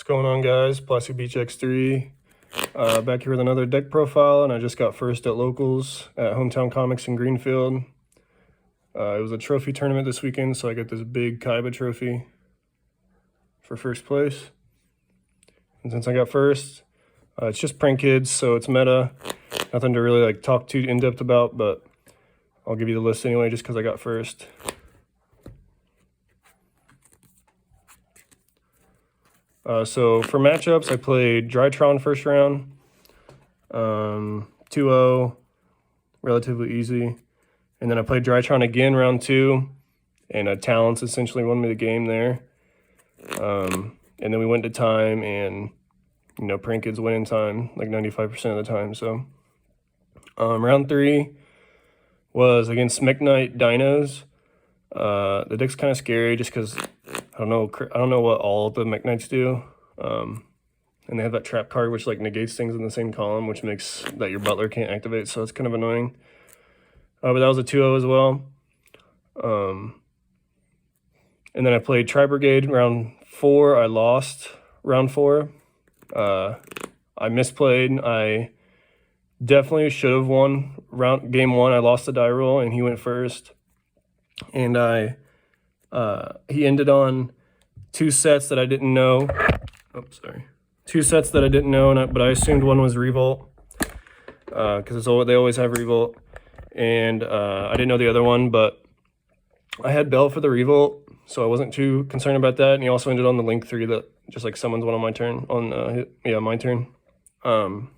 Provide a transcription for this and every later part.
What's going on, guys? Plastic Beach X3 back here with another deck profile, and I just got first at locals at Hometown Comics in Greenfield. It was a trophy tournament this weekend, so I got this big Kaiba trophy for first place. And since I got first, it's just prank kids, so it's meta. Nothing to really talk too in-depth about, but I'll give you the list anyway just because I got first. So for matchups, I played Drytron first round, 2-0, relatively easy. And then I played Drytron again round 2, and Talents essentially won me the game there. And then we went to time, and prank kids win in time, like 95% of the time. So round 3 was against Meknite Dinos. The deck's kind of scary just because I don't know what all the Meknites do. And they have that trap card which negates things in the same column, which makes that your butler can't activate, so it's kind of annoying. But that was a 2-0 as well. And then I played Tri-Brigade round 4. I lost round 4. I misplayed. I definitely should have won game 1. I lost the die roll, and he went first. And he ended on 2 sets that I didn't know. Oh, sorry. 2 sets that I didn't know, but I assumed one was Revolt, because they always have Revolt. And I didn't know the other one, but I had Bell for the Revolt, so I wasn't too concerned about that. And he also ended on the Link 3 that just summons one on my turn. My turn. So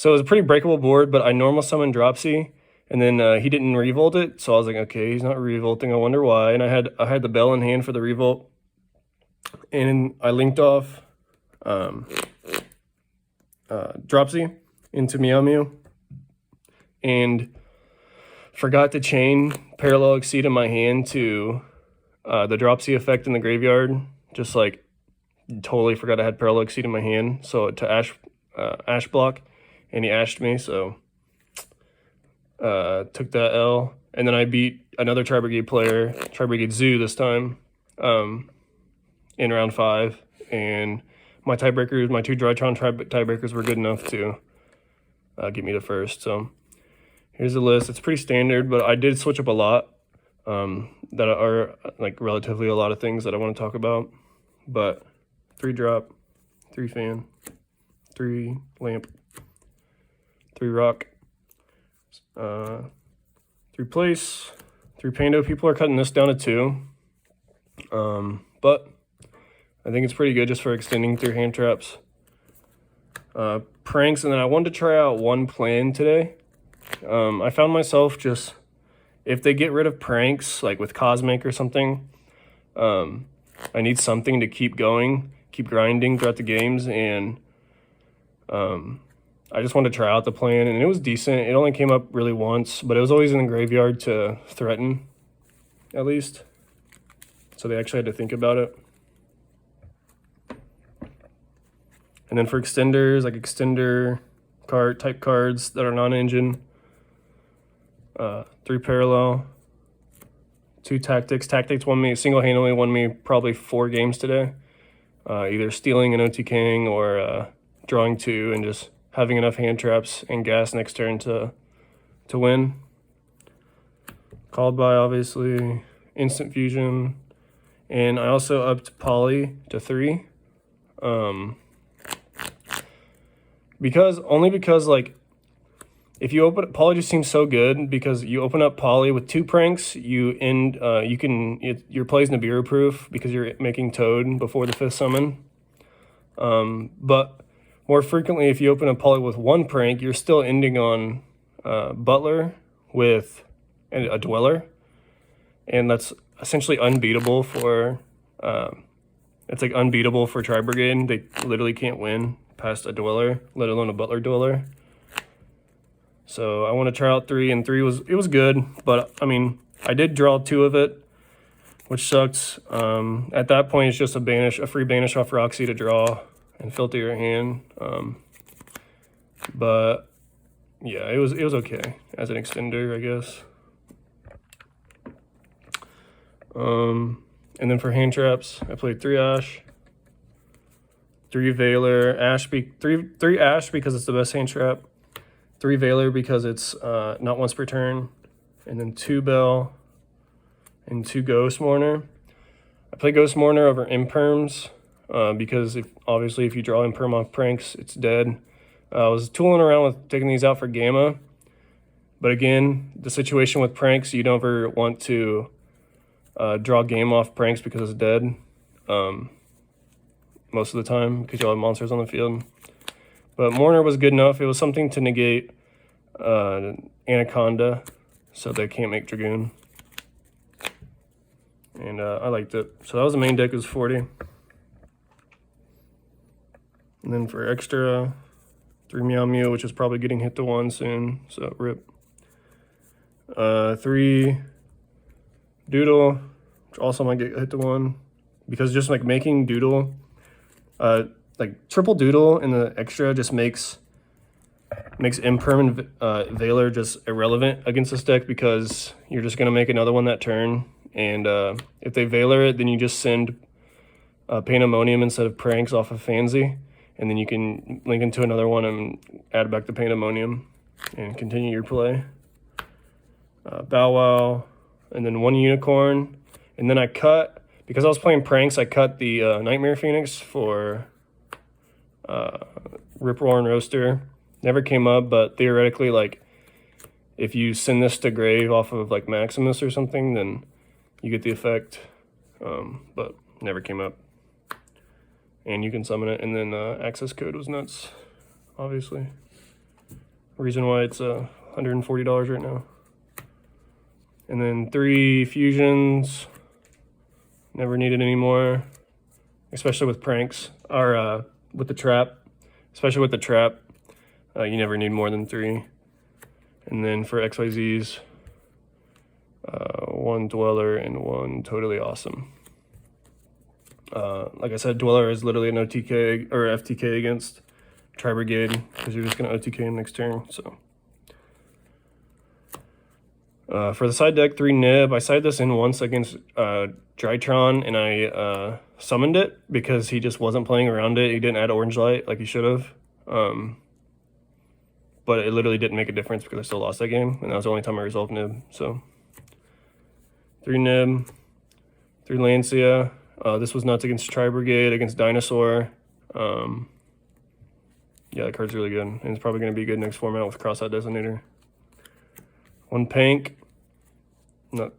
it was a pretty breakable board, but I normal summoned Dropsy. And then he didn't revolt it, so I was like, okay, he's not revolting. I wonder why. And I had the Bell in hand for the revolt, and I linked off Dropsy into Meow Mew, and forgot to chain Parallel Exceed in my hand to the Dropsy effect in the graveyard. Just totally forgot I had Parallel Exceed in my hand, so to Ash block, and he ashed me, so. Took that L, and then I beat another Tri-Brigade player, Tri-Brigade Zoo this time, in round 5, and my tiebreakers, my 2 Drytron tiebreakers were good enough to get me to first. So here's the list. It's pretty standard, but I did switch up a lot, that are relatively a lot of things that I want to talk about. But 3 drop, 3 fan, 3 lamp, 3 rock, 3 place, 3 Pando. People are cutting this down to 2, but I think it's pretty good just for extending through hand traps. Pranks, and then I wanted to try out one plan today. I found myself just, if they get rid of pranks, with Cosmic or something, I need something to keep going, keep grinding throughout the games, and I just wanted to try out the plan, and it was decent. It only came up really once, but it was always in the graveyard to threaten, at least. So they actually had to think about it. And then for extenders, extender card type cards that are non-engine, 3 Parallel, 2 Tactics. Tactics single-handedly won me probably 4 games today. Either stealing and OTKing or drawing 2 and just having enough hand traps and gas next turn to win. Called by, obviously, Instant Fusion. And I also upped Poly to 3. Because if you open Poly, just seems so good because you open up Poly with 2 pranks, your play's Nibiru proof because you're making Toad before the 5th summon. But more frequently, if you open a Poly with 1 prank, you're still ending on Butler with a Dweller, and that's essentially unbeatable for unbeatable for Tri-Brigade. They literally can't win past a Dweller, let alone a Butler Dweller. So I want to try out 3, and 3 was good, but I mean I did draw 2 of it, which sucks. At that point, it's just a free banish off Roxy to draw and filter your hand. But yeah, it was okay as an extender, I guess. And then for hand traps, I played 3 Ash, 3 Valor, three Ash because it's the best hand trap, 3 Valor because it's not once per turn, and then 2 Bell and 2 Ghost Mourner. I play Ghost Mourner over Imperms because obviously if you draw Imperm off Pranks, it's dead. I was tooling around with taking these out for Gamma, but again, the situation with Pranks, you don't ever want to draw game off Pranks because it's dead most of the time because you'll have monsters on the field. But Mourner was good enough. It was something to negate Anaconda so they can't make Dragoon. And I liked it. So that was the main deck, it was 40. And then for extra, 3 Meow Mew, which is probably getting hit to 1 soon, so rip. 3 Doodle, which also might get hit to 1. Because just like making Doodle, like triple Doodle in the extra just makes Imperm and Valor just irrelevant against this deck because you're just going to make another one that turn. And if they Valor it, then you just send Pandemonium instead of Pranks off of Fancy. And then you can link into another one and add back the Pandemonium and continue your play. Bow Wow, and then 1 Unicorn. And then I cut, because I was playing Pranks, I cut the Nightmare Phoenix for Rip Roar and Roaster. Never came up, but theoretically, like, if you send this to Grave off of, like, Maximus or something, then you get the effect, but never came up. And you can summon it, and then access code was nuts, obviously. Reason why it's $140 right now. And then 3 fusions, never needed any more, especially with Pranks, or with the trap. Especially with the trap, you never need more than 3. And then for XYZs, 1 Dweller and 1 Totally Awesome. Like I said, Dweller is literally an OTK or FTK against Tri-Brigade because you're just going to OTK him next turn. So for the side deck, 3 Nib. I sided this in once against Drytron, and I summoned it because he just wasn't playing around it. He didn't add Orange Light like he should have. But it literally didn't make a difference because I still lost that game, and that was the only time I resolved Nib. So 3 Nib, 3 Lancia. This was nuts against Tri-Brigade, against Dinosaur. Yeah, that card's really good, and it's probably going to be good next format with Crossout Designator. 1 Pank,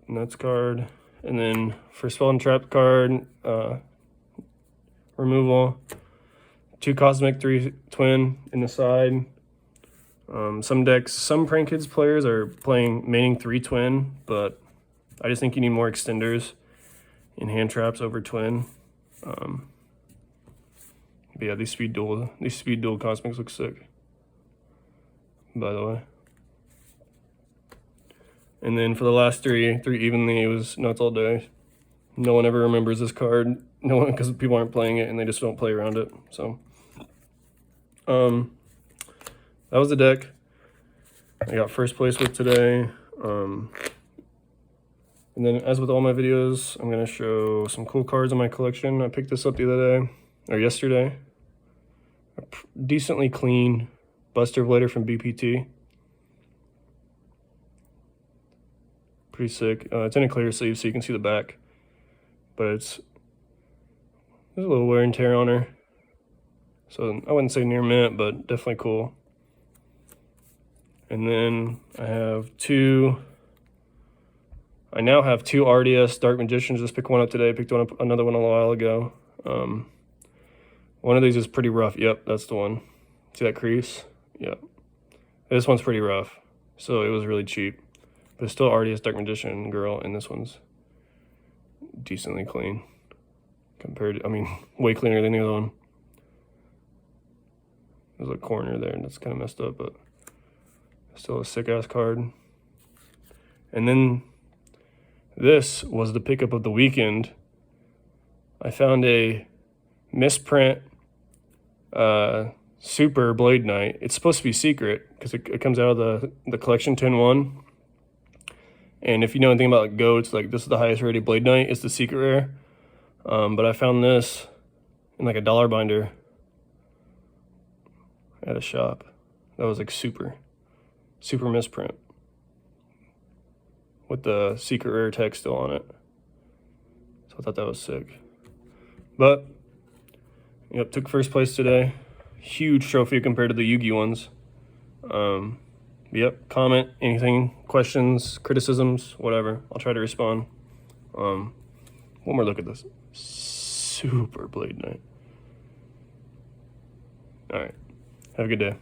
Nuts card, and then for Spell and Trap card, removal. 2 Cosmic, 3 Twin in the side. Some decks, some Prank Kids players are maining 3 Twin, but I just think you need more extenders in hand traps over Twin. But yeah, these speed dual Cosmics look sick, by the way. And then for the last 3 evenly, it was nuts all day. No one ever remembers this card. No one, because people aren't playing it and they just don't play around it. So, that was the deck I got first place with today. And then, as with all my videos, I'm going to show some cool cards in my collection. I picked this up the other day, or yesterday. A decently clean Buster Blader from BPT. Pretty sick. It's in a clear sleeve, so you can see the back. But there's a little wear and tear on her. So I wouldn't say near mint, but definitely cool. And then I now have 2 RDS Dark Magicians. Just picked one up today. Picked another one a while ago. One of these is pretty rough. Yep, that's the one. See that crease? Yep. This one's pretty rough, so it was really cheap. But it's still RDS Dark Magician girl, and this one's decently clean. Compared to, I mean, way cleaner than the other one. There's a corner there, and it's kind of messed up, but still a sick-ass card. And then this was the pickup of the weekend. I found a misprint Super Blade Knight. It's supposed to be secret because it comes out of the collection 10-1. And if you know anything about like goats, like this is the highest rated Blade Knight. It's the secret rare. But I found this in like a dollar binder at a shop. That was like super misprint with the secret rare tech still on it. So I thought that was sick. But yep, took first place today. Huge trophy compared to the YuGiOh ones. Yep, comment, anything, questions, criticisms, whatever. I'll try to respond. One more look at this. Super Blade Knight. All right, have a good day.